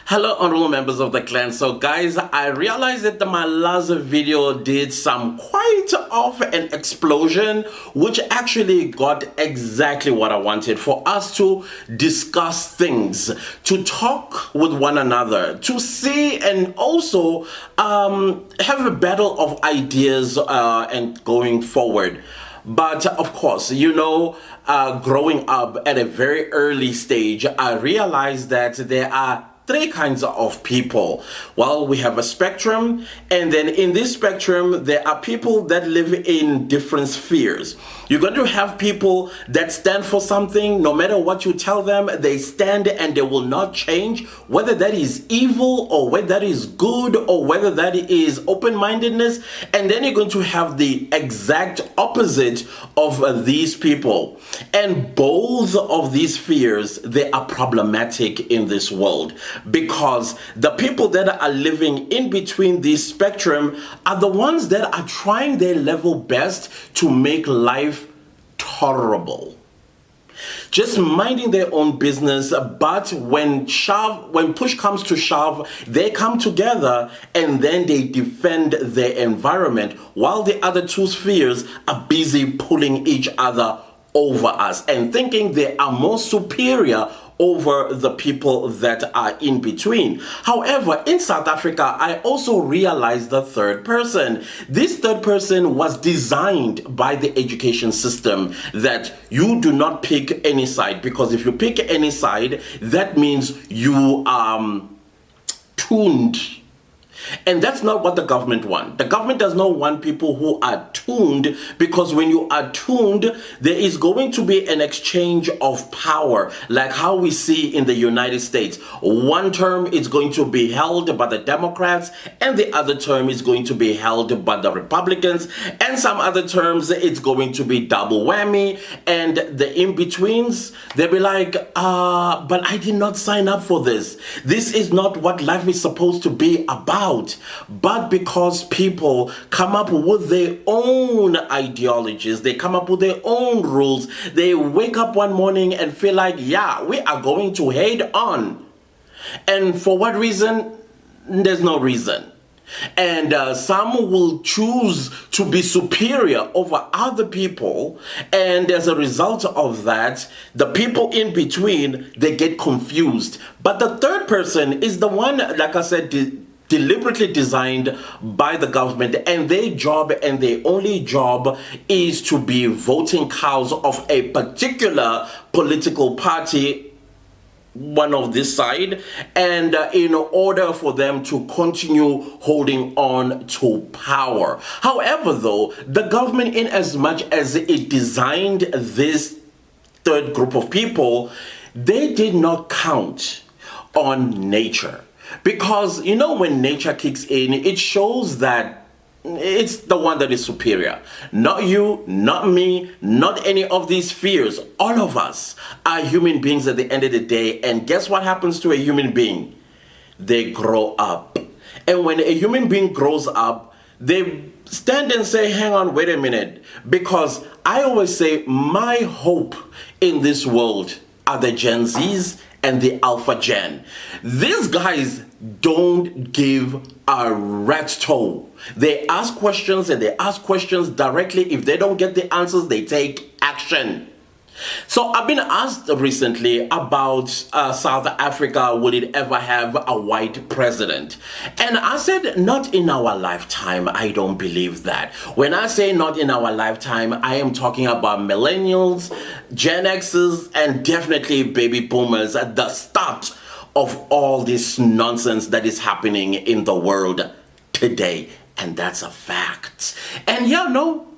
Hello, honorable members of the clan. So guys, I realized that my last video did some quite of an explosion, which actually got exactly what I wanted, for us to discuss things, to talk with one another, to see and also have a battle of ideas and going forward. But of course, growing up at a very early stage, I realized that there are three kinds of people. Well, we have a spectrum, and then in this spectrum, there are people that live in different spheres. You're going to have people that stand for something. No matter what you tell them, they stand and they will not change, whether that is evil or whether that is good or whether that is open-mindedness. And then you're going to have the exact opposite of these people. And both of these spheres, they are problematic in this world, because the people that are living in between this spectrum are the ones that are trying their level best to make life tolerable, just minding their own business. But when push comes to shove, they come together and then they defend their environment, while the other two spheres are busy pulling each other over us and thinking they are more superior over the people that are in between. However, in South Africa, I also realized the third person. This third person was designed by the education system, that you do not pick any side, because if you pick any side, that means you are tuned. And that's not what the government wants. The government does not want people who are tuned, because when you are tuned, there is going to be an exchange of power, like how we see in the United States. One term is going to be held by the Democrats, and the other term is going to be held by the Republicans, and some other terms it's going to be double whammy, and the in-betweens, they'll be like, but I did not sign up for this. This is not what life is supposed to be about. But because people come up with their own ideologies, they come up with their own rules, they wake up one morning and feel like, yeah, we are going to head on. And for what reason? There's no reason. And some will choose to be superior over other people, and as a result of that, the people in between, they get confused. But the third person is the one, like I said, deliberately designed by the government, and their job and their only job is to be voting cows of a particular political party, one of this side, and in order for them to continue holding on to power. However, though, the government, in as much as it designed this third group of people, they did not count on nature. Because, when nature kicks in, it shows that it's the one that is superior. Not you, not me, not any of these spheres. All of us are human beings at the end of the day. And guess what happens to a human being? They grow up. And when a human being grows up, they stand and say, hang on, wait a minute. Because I always say my hope in this world are the Gen Zs and the Alpha Gen. These guys don't give a rat's toe. They ask questions, and they ask questions directly. If they don't get the answers, they take action. So I've been asked recently about South Africa, will it ever have a white president? And I said, not in our lifetime. I don't believe that. When I say not in our lifetime, I am talking about millennials, Gen Xers, and definitely baby boomers at the start of all this nonsense that is happening in the world today. And that's a fact. And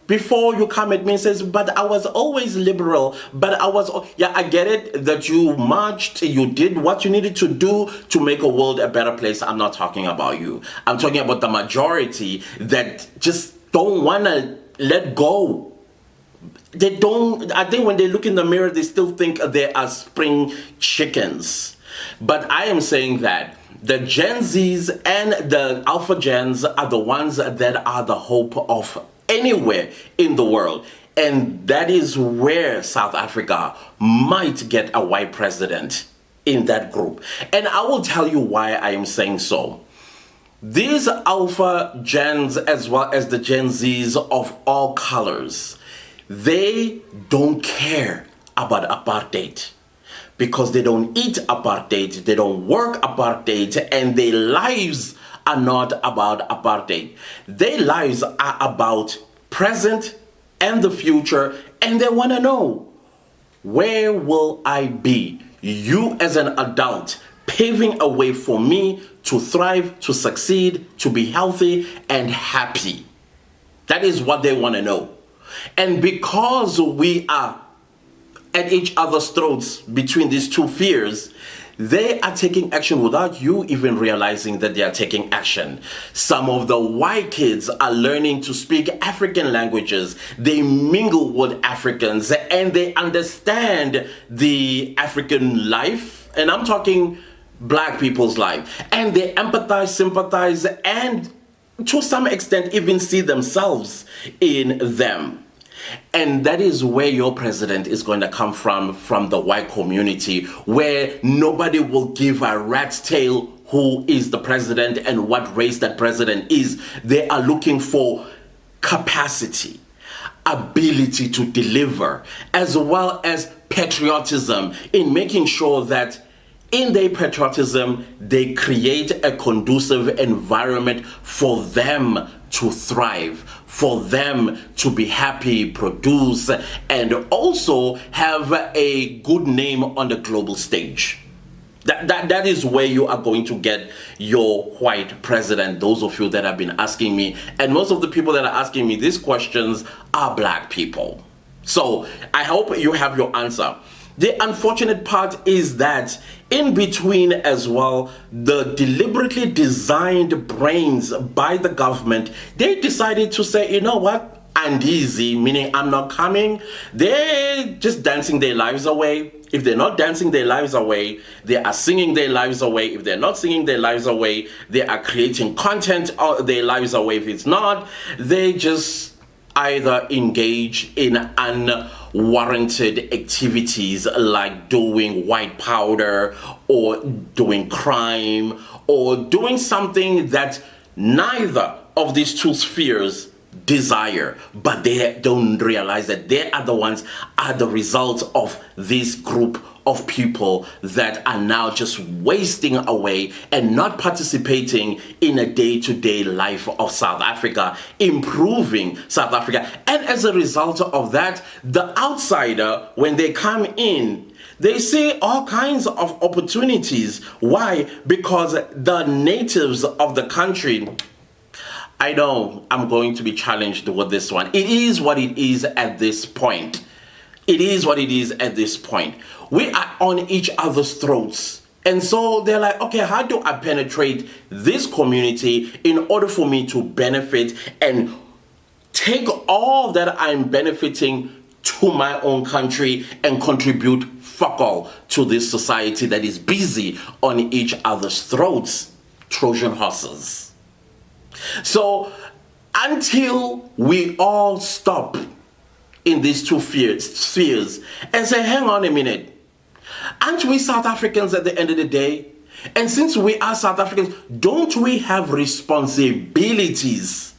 before you come at me and says, but I was always liberal, I get it that you marched, you did what you needed to do to make a world a better place. I'm not talking about you. I'm talking about the majority that just don't want to let go. They don't, I think when they look in the mirror, they still think they are spring chickens. But I am saying that the Gen Zs and the Alpha Gens are the ones that are the hope of anywhere in the world. And that is where South Africa might get a white president. in that group. And I will tell you why I am saying so. These alpha gens, as well as the Gen Zs of all colors, they don't care about apartheid because they don't eat apartheid, they don't work apartheid, and their lives are not about apartheid. Their lives are about present and the future, and they want to know, where will I be? You as an adult, paving a way for me to thrive, to succeed, to be healthy and happy. That is what they want to know. And because we are at each other's throats between these two fears, they are taking action without you even realizing that they are taking action. Some of the white kids are learning to speak African languages. They mingle with Africans and they understand the African life. And I'm talking black people's life. And they empathize, sympathize, and to some extent even see themselves in them. And that is where your president is going to come from the white community, where nobody will give a rat's tail who is the president and what race that president is. They are looking for capacity, ability to deliver, as well as patriotism, in making sure that in their patriotism, they create a conducive environment for them to thrive, for them to be happy, produce, and also have a good name on the global stage. That is where you are going to get your white president, those of you that have been asking me. And most of the people that are asking me these questions are black people. So I hope you have your answer. The unfortunate part is that in between as well, the deliberately designed brains by the government, they decided to say, you know what, I'm easy, meaning I'm not coming. They're just dancing their lives away. If they're not dancing their lives away, they are singing their lives away. If they're not singing their lives away, they are creating content of their lives away. If it's not, they just either engage in unwarranted activities like doing white powder or doing crime or doing something that neither of these two spheres desire, but they don't realize that they are the ones are the result of this group of people that are now just wasting away and not participating in a day-to-day life of South Africa, improving South Africa. And as a result of that, the outsider, when they come in, they see all kinds of opportunities. Why? Because the natives of the country, I know I'm going to be challenged with this one. It is what it is at this point. It is what it is at this point. We are on each other's throats. And so they're like, okay, how do I penetrate this community in order for me to benefit and take all that I'm benefiting to my own country and contribute fuck all to this society that is busy on each other's throats? Trojan horses. So until we all stop in these two spheres and say, hang on a minute, aren't we South Africans at the end of the day? And since we are South Africans, don't we have responsibilities?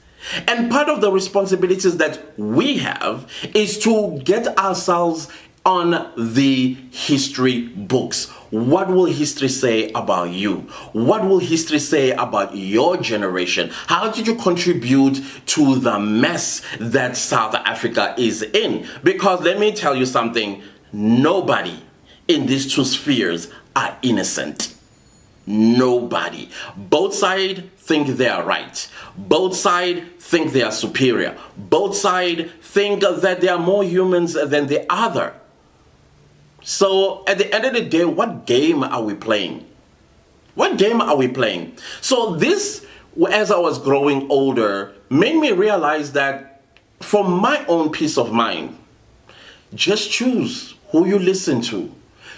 And part of the responsibilities that we have is to get ourselves on the history books. What will history say about you? What will history say about your generation? How did you contribute to the mess that South Africa is in? Because let me tell you something, nobody in these two spheres are innocent. Nobody. Both sides think they are right. Both sides think they are superior. Both sides think that they are more humans than the other. So at the end of the day, what game are we playing? What game are we playing? So this, as I was growing older, made me realize that for my own peace of mind, just choose who you listen to.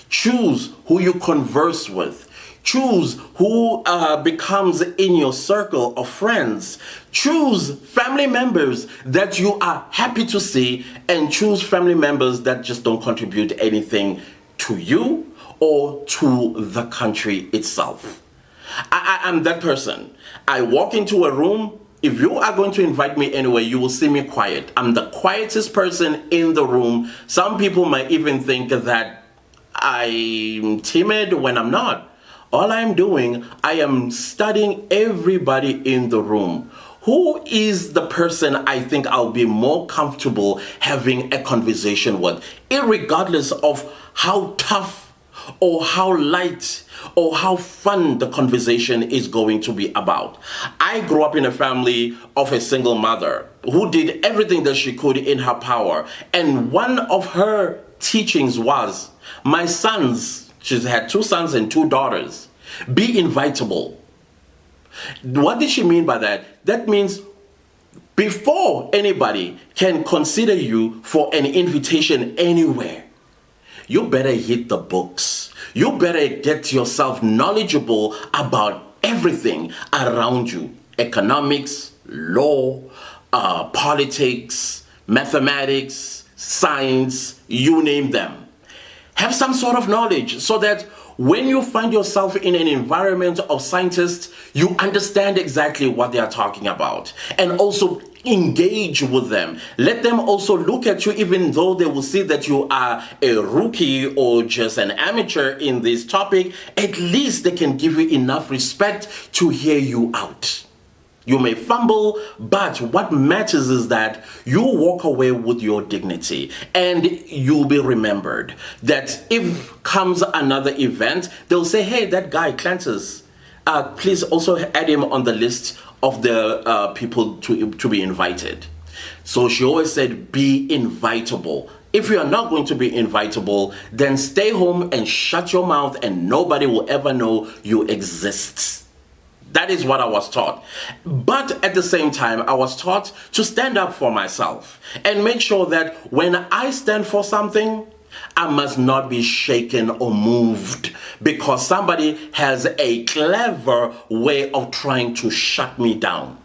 Choose who you converse with. Choose who becomes in your circle of friends. Choose family members that you are happy to see, and choose family members that just don't contribute anything to you or to the country itself. I'm that person. I walk into a room. If you are going to invite me anywhere, you will see me quiet. I'm the quietest person in the room. Some people might even think that I'm timid when I'm not. All I'm doing, I am studying everybody in the room. Who is the person I think I'll be more comfortable having a conversation with, irregardless of how tough or how light or how fun the conversation is going to be about. I grew up in a family of a single mother who did everything that she could in her power. And one of her teachings was, my sons, she had 2 sons and 2 daughters, be invitable. What did she mean by that? That means before anybody can consider you for an invitation anywhere, you better hit the books. You better get yourself knowledgeable about everything around you. Economics, law, politics, mathematics, science, you name them. Have some sort of knowledge so that when you find yourself in an environment of scientists, you understand exactly what they are talking about, and also engage with them. Let them also look at you, even though they will see that you are a rookie or just an amateur in this topic. At least they can give you enough respect to hear you out. You may fumble, but what matters is that you walk away with your dignity and you'll be remembered. That if comes another event, they'll say, hey, that guy, Clantis, please also add him on the list of the people to be invited. So she always said, be invitable. If you are not going to be invitable, then stay home and shut your mouth and nobody will ever know you exist. That is what I was taught. But at the same time, I was taught to stand up for myself and make sure that when I stand for something, I must not be shaken or moved because somebody has a clever way of trying to shut me down.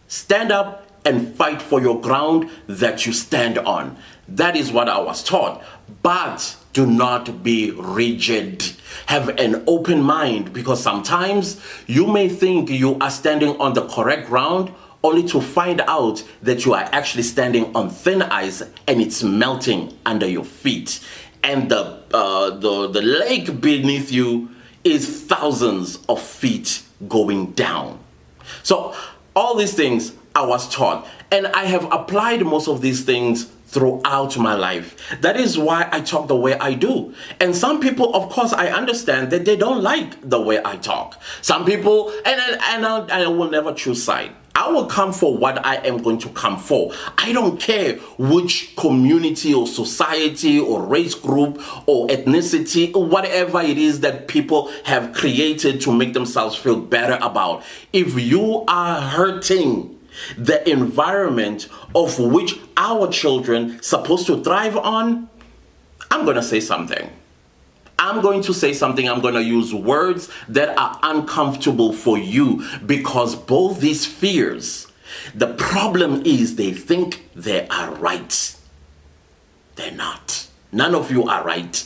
Stand up and fight for your ground that you stand on. That is what I was taught. But do not be rigid. Have an open mind, because sometimes you may think you are standing on the correct ground only to find out that you are actually standing on thin ice and it's melting under your feet. And the lake beneath you is thousands of feet going down. So all these things I was taught, and I have applied most of these things throughout my life. That is why I talk the way I do. And some people, of course, I understand that they don't like the way I talk. Some people, and I will never choose side. I will come for what I am going to come for. I don't care which community or society or race group or ethnicity or whatever it is that people have created to make themselves feel better about. If you are hurting the environment of which our children supposed to thrive on, I'm going to say something. I'm going to say something. I'm going to use words that are uncomfortable for you, because both these fears, the problem is they think they are right. They're not. None of you are right.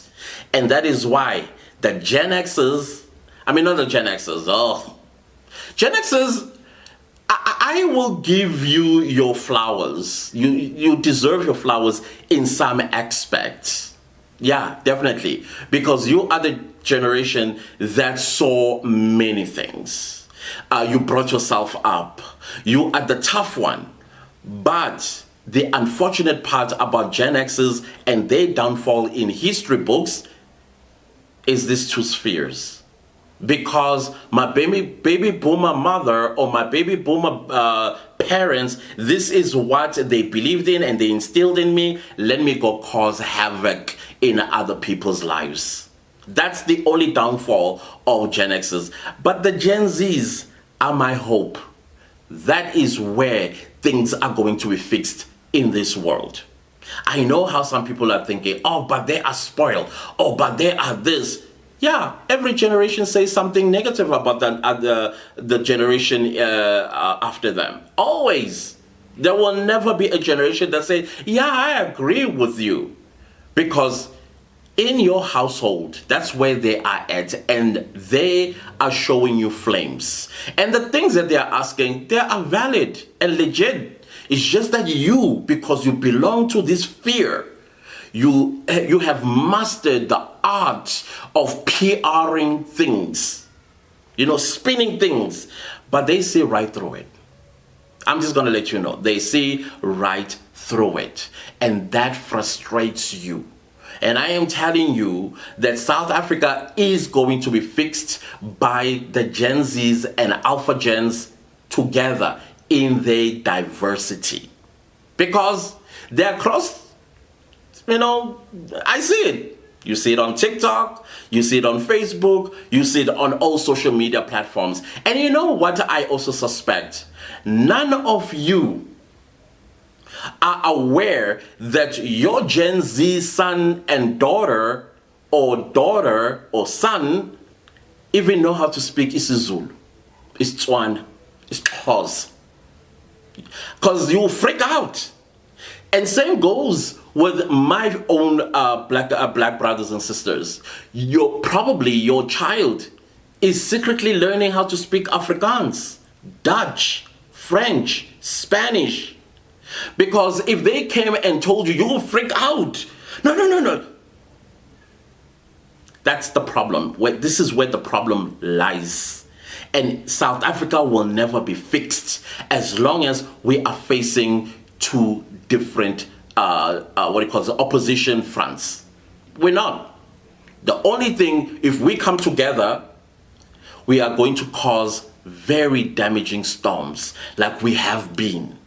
And that is why the Gen Xers, not the Gen Xers, Gen Xers, I will give you your flowers. You deserve your flowers in some aspects. Yeah, definitely. Because you are the generation that saw many things. You brought yourself up. You are the tough one. But the unfortunate part about Gen X's and their downfall in history books is these 2 spheres. Because my baby boomer mother or my baby boomer parents, this is what they believed in and they instilled in me. Let me go cause havoc in other people's lives. That's the only downfall of Gen X's. But the Gen Zs are my hope. That is where things are going to be fixed in this world. I know how some people are thinking, oh, but they are spoiled. Oh, but they are this. Yeah, every generation says something negative about the generation after them. Always. There will never be a generation that says, yeah, I agree with you. Because in your household, that's where they are at, and they are showing you flames. And the things that they are asking, they are valid and legit. It's just that you, because you belong to this sphere, you have mastered the art of PRing things, spinning things, but they see right through it. I'm just going to let you know, they see right through it, and that frustrates you. And I am telling you that South Africa is going to be fixed by the Gen Zs and Alpha Gens together in their diversity. Because they're across, I see it. You see it on TikTok, you see it on Facebook, you see it on all social media platforms. And you know what I also suspect? None of you are aware that your Gen Z son and daughter or son even know how to speak isiZulu, isiTswana, isiXhosa. Because you freak out. And same goes with my own black brothers and sisters. Probably your child is secretly learning how to speak Afrikaans, Dutch, French, Spanish. Because if they came and told you, you will freak out. No. That's the problem. This is where the problem lies. And South Africa will never be fixed as long as we are facing two different, opposition fronts. We're not. The only thing, if we come together, we are going to cause very damaging storms like we have been.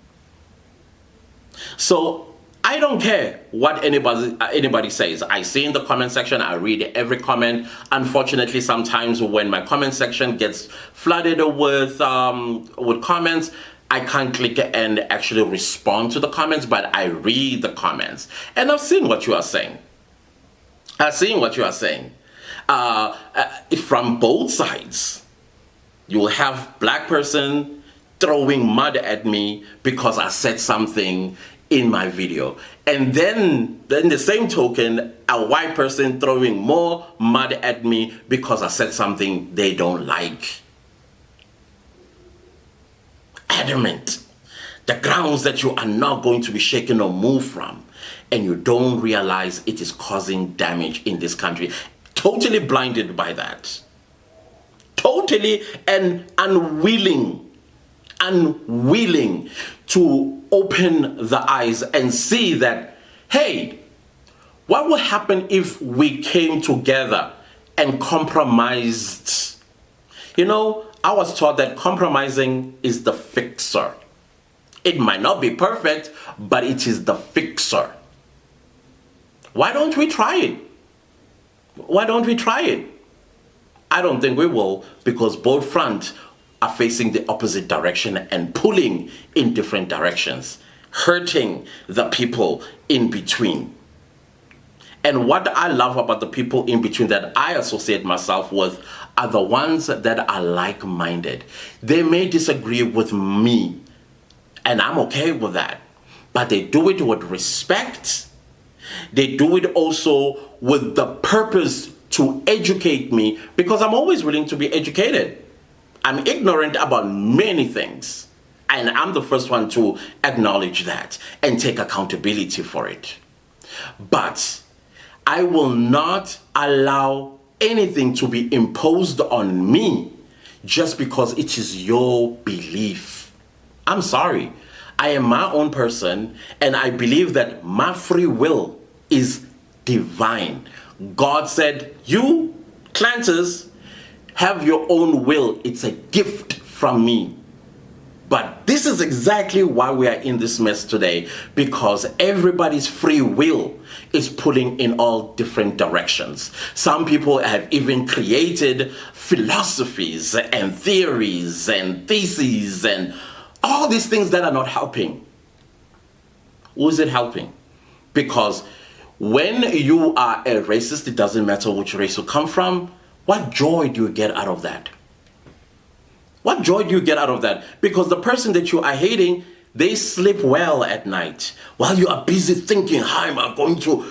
So I don't care what anybody says. I see in the comment section, I read every comment. Unfortunately, sometimes when my comment section gets flooded with comments, I can't click and actually respond to the comments, but I read the comments. And I've seen what you are saying. From both sides. You will have black person throwing mud at me because I said something in my video. And then the same token, a white person throwing more mud at me because I said something they don't like. Adamant. The grounds that you are not going to be shaken or moved from. And you don't realize it is causing damage in this country. Totally blinded by that. Totally and unwilling to open the eyes and see that, hey, what would happen if we came together and compromised? I was taught that compromising is the fixer. It might not be perfect, but it is the fixer. Why don't we try it? I don't think we will, because both fronts are facing the opposite direction and pulling in different directions, hurting the people in between. And what I love about the people in between that I associate myself with are the ones that are like-minded. They may disagree with me, and I'm okay with that, but they do it with respect. They do it also with the purpose to educate me, because I'm always willing to be educated. I'm ignorant about many things, and I'm the first one to acknowledge that and take accountability for it. But I will not allow anything to be imposed on me just because it is your belief. I'm sorry. I am my own person, and I believe that my free will is divine. God said, you, Clantus, have your own will. It's a gift from me. But this is exactly why we are in this mess today, because everybody's free will is pulling in all different directions. Some people have even created philosophies and theories and theses and all these things that are not helping. Who is it helping? Because when you are a racist, it doesn't matter which race you come from. What joy do you get out of that? What joy do you get out of that? Because the person that you are hating, they sleep well at night while you are busy thinking, how am I going to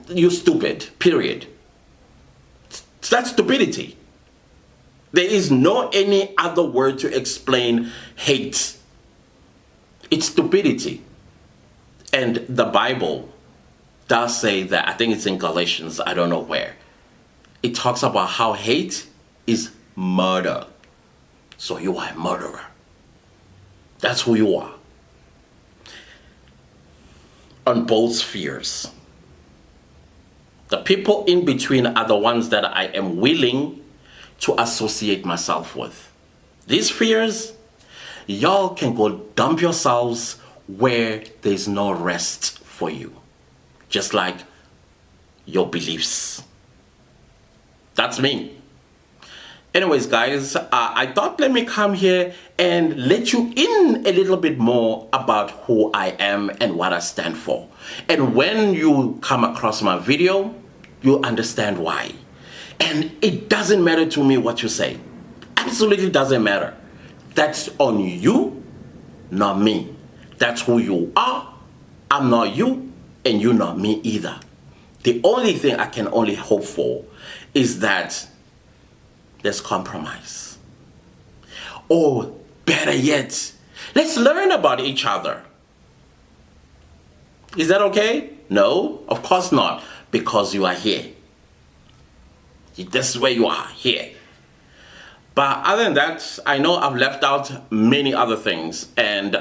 you're stupid, period. That's stupidity. There is no any other word to explain hate. It's stupidity. And the Bible does say that, I think it's in Galatians, I don't know where. It talks about how hate is murder. So you are a murderer. That's who you are. On both spheres. The people in between are the ones that I am willing to associate myself with. These spheres, y'all can go dump yourselves where there's no rest for you. Just like your beliefs. That's me. Anyways, guys, I thought let me come here and let you in a little bit more about who I am and what I stand for. And when you come across my video, you understand why. And it doesn't matter to me what you say. Absolutely doesn't matter. That's on you, not me. That's who you are. I'm not you, and you're not me either. The only thing I can only hope for is that there's compromise. Or better yet, let's learn about each other. Is that okay? No, of course not, because you are here. This is where you are, here. But other than that, I know I've left out many other things and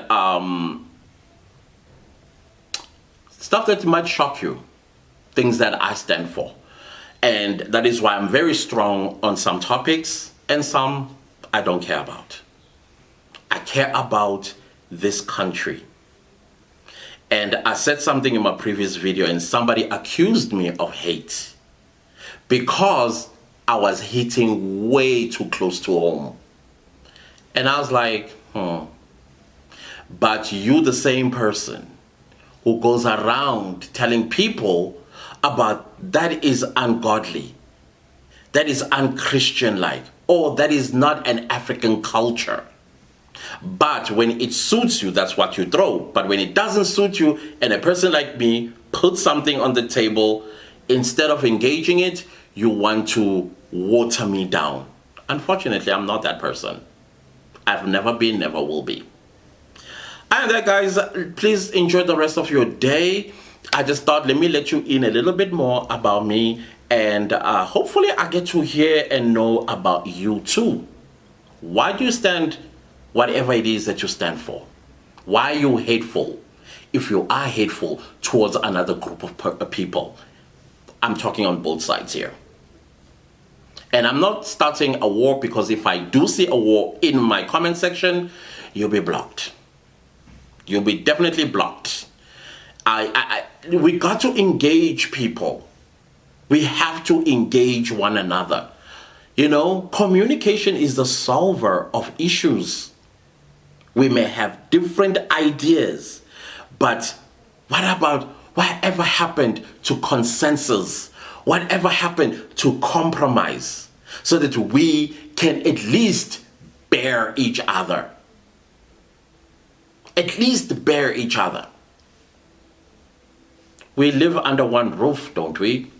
stuff that might shock you, things that I stand for. And that is why I'm very strong on some topics and some I don't care about. I care about this country. And I said something in my previous video and somebody accused me of hate because I was hitting way too close to home. And I was like, But you the same person who goes around telling people about that is ungodly, that is unchristian-like, or that is not an African culture. But when it suits you, that's what you throw. But when it doesn't suit you, and a person like me puts something on the table, instead of engaging it, you want to water me down. Unfortunately, I'm not that person. I've never been, never will be. And that, guys, please enjoy the rest of your day. I just thought, let me let you in a little bit more about me. And hopefully I get to hear and know about you too. Why do you stand whatever it is that you stand for? Why are you hateful? If you are hateful towards another group of people. I'm talking on both sides here. And I'm not starting a war, because if I do see a war in my comment section, you'll be blocked. You'll be definitely blocked. We got to engage people. We have to engage one another. You know, communication is the solver of issues. We may have different ideas, but whatever happened to consensus? Whatever happened to compromise? So that we can at least bear each other. At least bear each other. We live under one roof, don't we?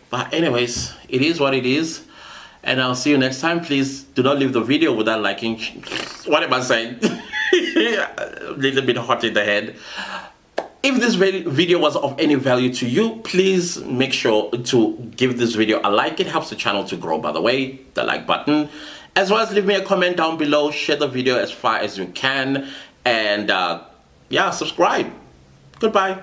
But anyways, it is what it is. And I'll see you next time. Please do not leave the video without liking. What am I saying? A little bit hot in the head. If this video was of any value to you, please make sure to give this video a like. It helps the channel to grow, by the way, the like button. As well as leave me a comment down below. Share the video as far as you can. And yeah, subscribe. Goodbye.